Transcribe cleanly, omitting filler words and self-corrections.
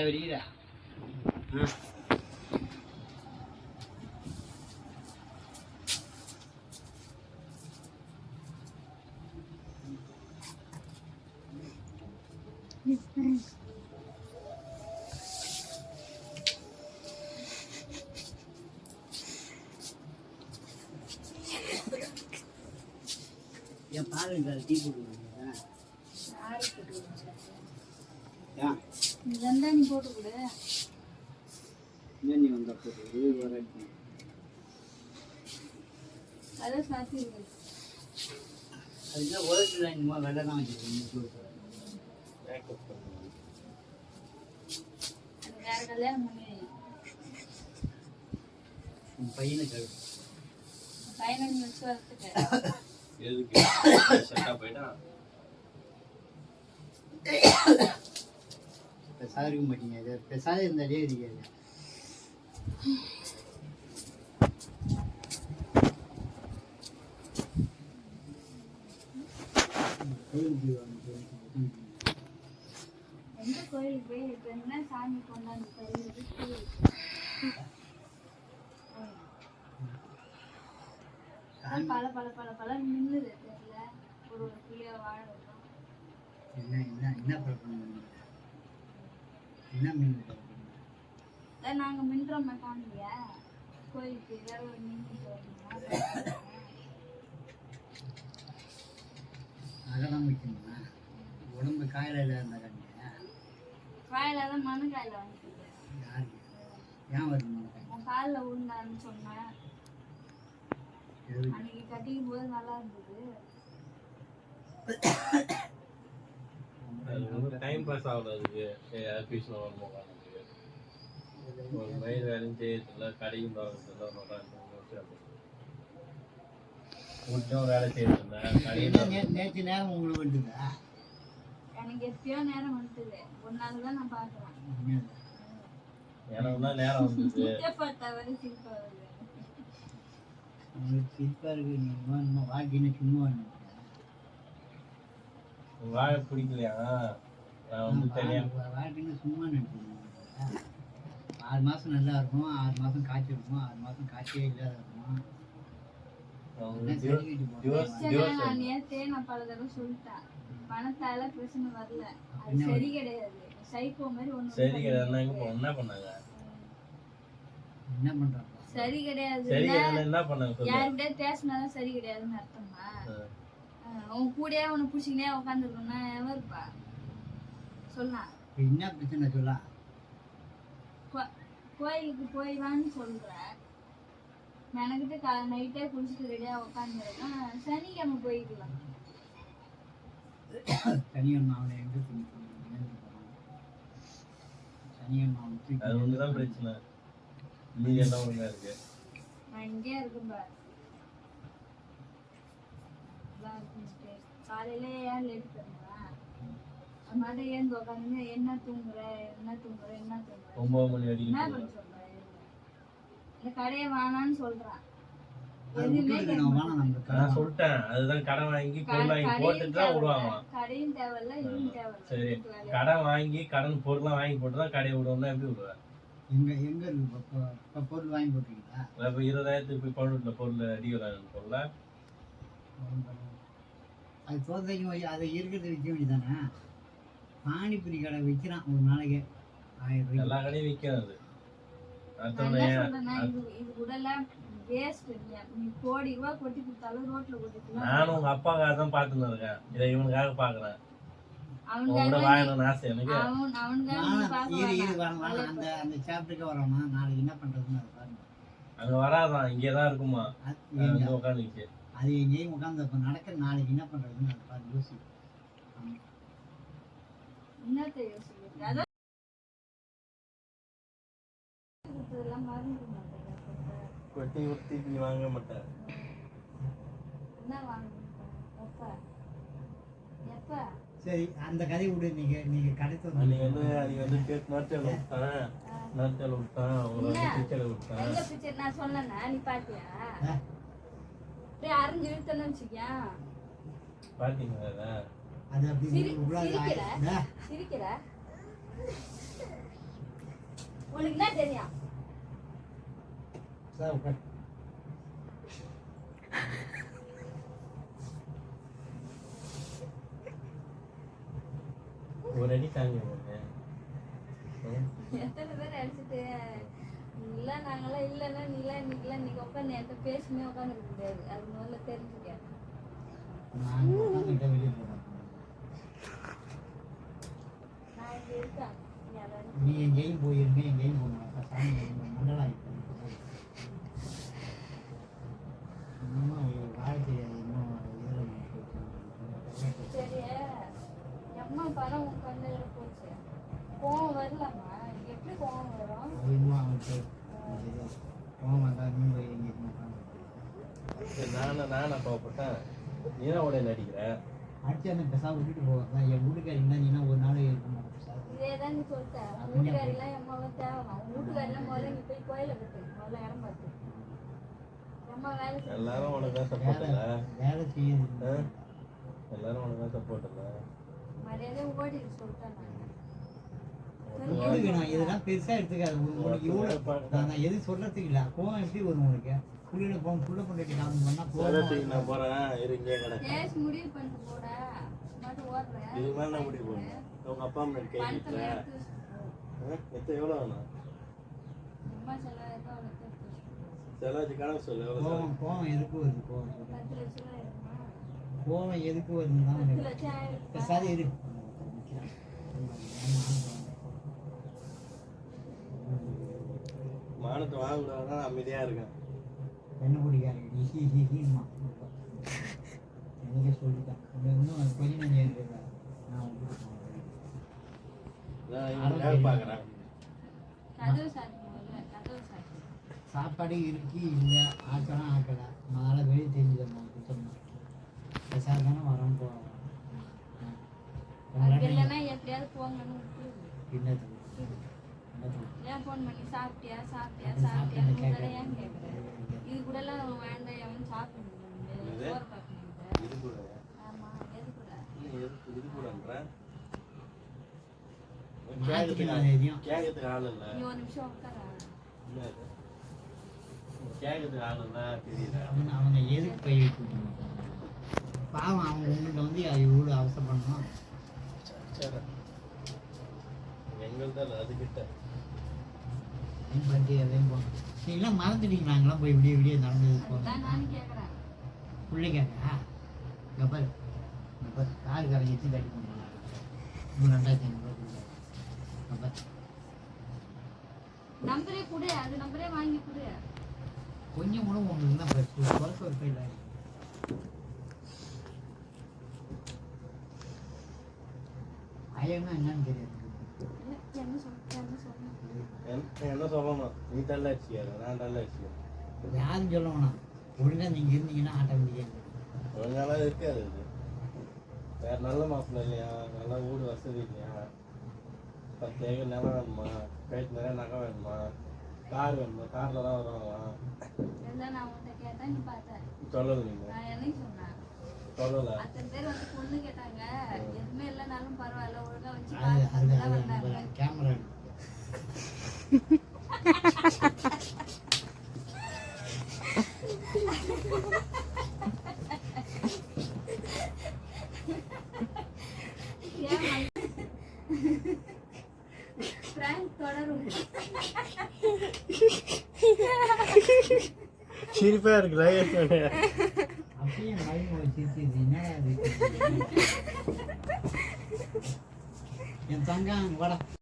வெளியில என் பாருங்க டீ போட்டு நீ போட்டு கொடு. நீ வந்த போட்டு வர அதான் சாத்தி அதுதான் உலகத்தில் இன்னுமா வெள்ளை தான் வச்சுருக்கேன். வேற கல்யாணம் பண்ணி உன் பையனுக்கு பையனை நீ வச்சு வளர்த்துக்க. எதுக்கு செட்டா போயிட்டான் பெருசாக இருக்க மாட்டீங்க. இது பெருசாக இருந்தாலே இருக்காது. எந்த கோயிலுக்கு போய் இப்ப என்ன சாமி கொண்டாந்து தருவது பல பல பல பல நின்னுது தெரியல. ஒரு ஒரு புள்ளிய வாழ வைக்கும். என்ன என்ன என்ன பிரச்சனை? என்ன மீன்? நாங்க மின்றோம் காமியா கோயிலுக்கு ஏதாவது ஒரு மீன் அதெல்லாம் வைக்கணுமா? உடம்பு காயில இருந்தா கண்டியா காயில தான் மண்ணு காயில வாங்கிட்டு யாரு ஏன் வருது மனக்காய்? உன் காலில் விழுந்தான்னு சொன்னேன். அன்னைக்கு கட்டிக்கும் போது நல்லா இருந்தது. டைம் பாஸ் ஆகுது. அதுக்கு ஆஃபீஸில் வரணும் ஒரு மயில் வேலையும் செய்யறதில்ல, கடையும் பார்க்கறதில்ல, கொஞ்சம் வேலை செய்யறதில்ல. நேற்று நேரம் உங்களுக்கு வந்துதா? எனக்கு எப்பயோ நேரம் வந்துது. ஒரு நாள் தான் நான் பார்க்குறேன். எனக்கு தான் நேரம் வந்துது. பார்த்தவரை சிரிப்பா வருது. உங்களுக்கு சிரிப்பா இருக்கு. நீங்க வாக்கின்னு சும்மா வாழை பிடிக்கலையா? நான் வந்து தனியா வாக்கின்னு சும்மா நினைச்சேன். 6 மாதம் நல்லா இருக்கும், 6 மாதம் காய்ச்சி இருக்கும், 6 மாதம் காய்ச்சியே இல்லாத இருக்கும். நான் நேத்தே நான் பல தடவை சொல்லிட்டேன். பணத்தால பிரச்சனை வரல. அது சரி கிடையாது. சைக்கோ மாதிரி ஒண்ணு சரி கிடையாது. என்ன பண்ணாங்க? என்ன பண்றாங்க? சரி கிடையாது. என்ன பண்ணாங்க? யார்கிட்ட பேசினாலும் சரி கிடையாதுன்னு அர்த்தமா? உன் கூடயே உன்னை பிடிச்சிக்கினே உட்காந்துருக்கோம்னா எவன் இருப்பா? சொல்லலாம். என்ன பிரச்சனை சொல்ல? கோயிலுக்கு போய் வான்னு சொல்றேன். மெனக்கிட்டு நைட்டே குளிச்சுட்டு ரெடியா உட்காந்துருக்கேன். சனிக்கிழமை போய்க்கலாம். சனிக்கிழமை அவனை எங்க சனிக்கிழமை அது ஒண்ணுதான் பிரச்சனை. நீங்க என்ன ஒழுங்கா இருக்கு? நான் இங்கே இருக்கேன் பாரு. காலையில ஏன் லேட் பண்ணுவேன்? அம்மாட்ட ஏன் உட்காந்து என்ன தூங்குற என்ன தூங்குற என்ன தூங்குற 9 மணி வரைக்கும் என்ன பண்ண சொல்றேன்? இந்த கடையை வானான்னு சொல்றான். நான் சொல்லிட்டேன். அதுதான் கடன் வாங்கி பொருள் வாங்கி போட்டுட்டு தான் விடுவாங்க. கடையும் தேவையில்ல இதுவும் தேவையில்ல. சரி, கடன் வாங்கி கடன் பொருள்லாம் வாங்கி போட்டு தான் கடையை விடுவோம்னா எப்படி விடுவேன்? எங்க இருக்கு பொருள் வாங்கி போட்டீங்களா? இப்போ 20,000 போய் பவுன்ல பொருள் அடிக்கிறாங்க பொருள. அது தோதைக்கும் அதை இருக்கிறது விற்க வேண்டியதானே? பானிபுரி கடை விற்கிறான் ஒரு நாளைக்கு 1000 ரூபாய். எல்லா கடையும் விற்கிறது. நானும் உங்க அப்பாக்காக தான் பாத்துன்னு இருக்கேன். இதை இவனுக்காக பாக்குறேன். வாங்கணும்னு ஆசை எனக்கு. அந்த சாப்டருக்கு வரோமா நாளைக்கு என்ன பண்றதுன்னு அங்க வராதான், இங்கேதான் இருக்குமா உட்காந்துச்சு. அது எங்கேயும் உட்காந்து இப்ப நடக்க நாளைக்கு என்ன பண்றதுன்னு அதை பார்த்து யோசி. கொட்டி ஊத்தி நீ வாங்க மாட்டேன். சரி அந்த கதை விடு. நீங்க கடைத்து அன்னைக்கு வந்து கேட்டு நாட்டியால விட்டான் அவங்கள வந்து பிச்சையில விட்டான். எங்க பிச்சை நான் சொன்னேன்னா நீ பாத்தியா? அப்படியே அரைஞ்சு இழுத்தன்னு வச்சுக்கியா? பாத்தீங்களா அதை? அது அப்படி சிரிக்கிற உனக்கு என்ன தெரியும்? ஒரு அடி தாங்க போங்க. எத்தனை பேர் அடிச்சுட்டு இல்ல நாங்களாம் இல்லைன்னா நீலாம் இன்னைக்கு உட்காந்து என்கிட்ட பேசுமே உட்காந்துருக்க முடியாது. அது முதல்ல தெரிஞ்சுக்க. நான் இங்க இருக்கேன். நீ எங்கேயும் போயிருங்க, எங்கேயும் போகணும். மண்டலம் இன்னும் வாழ்க்கை இன்னும் சரி எம்மா பணம் உன் கண்ணில் போச்சு. கோவம் வரலாமா? எப்படி கோவம் வரும்? இன்னும் அவனுக்கு கோவம் வந்தால் நீ போய் எங்கேயும் நானா கோவப்பட்டேன். நீதான் உடனே நடிக்கிற. அடிச்சு அந்த பெருசாக விட்டுட்டு போவேன். என் வீட்டுக்காரி இருந்தால் நீனா ஒரு நாள் இருக்கணும். இதேதான் நீ சொல்லிட்ட. உன் வீட்டுக்காரிலாம் எம்மாவும் தேவைதான். உன் வீட்டுக்காரிலாம் முதல்ல நீ போய் கோயிலை விட்டு முதல்ல இடம் பார்த்து எம்மா வேலை எல்லாரும் உனக்கு தான் சப்போர்ட் இல்லை. வேலை செய்யுது. எல்லாரும் உனக்கு தான் சப்போர்ட் இல்லை. மரியாதை ஓடி சொல்லிட்டேன் நான் இதெல்லாம் பெருசா எடுத்துக்காது. உனக்கு இவ்வளோ நான் எது சொல்றதுக்கு இல்லை. கோவம் எப்படி வரும் உனக்கு? புள்ளியில போகும் புள்ள பண்ணிட்டு காரணம் பண்ணா கோவம். நான் போறேன் இருங்க கடை கேஸ் முடிவு பண்ணிட்டு போட மட்டும் ஓடுறேன். இது மாதிரி நான் முடிவு போறேன். உங்க அப்பா அம்மா கேட்கல எத்தனை எவ்வளோ வேணும்? அம்மா செலவு செலவு கணக்கு சொல்லு. கோவம் கோவம் எதுக்கு வருது? கோவம் 10 லட்சம் ஆயிருமா? கோவம் எதுக்கு வருதுன்னு தான் 10 லட்சம் ஆயிருமா? பெருசாக இரு. மானத்தை வாங்கக்கூடாதுன்னா அமைதியா இருக்கேன். என்ன பிடிக்காது எனக்கே சொல்லிட்டேன். இன்னும் கொஞ்சம் நஞ்சம் இருக்குதா? நான் உங்களுக்கு பார்க்குறேன். கதவு சாத்திடுவோம்ல, கதவு சாத்தி. சாப்பாடு இருக்கு இல்லை ஆக்கலாம் ஆக்கலை. அதனால் வெளியே தெரிஞ்சுக்கணும் சொன்னேன். பெருசாக தானே வரோம் போகிறோம். அது இல்லைன்னா எப்படியாவது போங்கன்னு விட்டுருது. என்னது ஏன் ஃபோன் பண்ணி சாப்பிட்டியா சாப்பிட்டியா சாப்பிட்டியா ஏன் கேட்குறேன்? இது கூட எல்லாம் வேண்டாம். எவன் சாப்பிடணும் சோறு பார்க்கணும். இது கூட ஆமா எது கூட இது கூடன்ற தெரியும். கேட்கறதுக்கு ஆள் இல்லை. நீ ஒரு நிமிஷம் உட்கார. கேட்கறதுக்கு ஆள் இல்லை தெரியல. அவங்க எதுக்கு கை வைக்கணும்? பாவம் அவங்க உங்கள்கிட்ட வந்து இவ்வளோ அவசரம் பண்ணணும். சரி எங்கள்தான் அதுக்கிட்ட பண்ணிட்டு அதையும் போகணும். நீங்களாம் மறந்துட்டீங்க. நாங்களாம் போய் விடிய நடந்தது போகிறோம். நானும் கேட்குறேன். பிள்ளைங்க கப்பல் கார் கரைஞ்சிட்டு தட்டி பண்ணுவாங்க. 2500 கப்பல் நம்பரே கொடு. அது நம்பரே வாங்கி கொடு. கொஞ்சம் கூட உங்களுக்கு தான் குறைக்க ஒரு ஃபைல் ஆகி ஐயம்னா என்னன்னு தெரியாது. என்ன சொல்லணும்? நீ டல் அடிச்சிக்காரு, நான் டல் அடிச்சிக்கிறேன். யாரும் சொல்ல வேணாம். ஒழுங்கா நீங்கள் இருந்தீங்கன்னா ஆட்டோமேட்டிக்காக ஒழுங்காலாம் இருக்காது. இது வேற நல்ல மாப்பிள்ள இல்லையா? நல்லா வீடு வசதி இல்லையா? 10 ஏக்கர் நிலம் வேணுமா? கைட்டு நிறைய நகை வேணுமா? கார் வேணுமா? காரில் தான் வருவாங்களாம். நான் உன்கிட்ட கேட்டேன், நீ பார்த்த. சொல்லலை நீங்கள்? நான் என்னைக்கு சொன்னேன்? சொல்லலை. அத்தனை பேர் வந்து பொண்ணு கேட்டாங்க. எதுவுமே இல்லைனாலும் பரவாயில்ல, ஒழுங்கா வச்சு அது வந்தாங்க. கேமரா தொடரும். சிரிப்பா இருக்குல்ல? அப்படியே மழை வச்சு என்னடா என் தங்கம் வட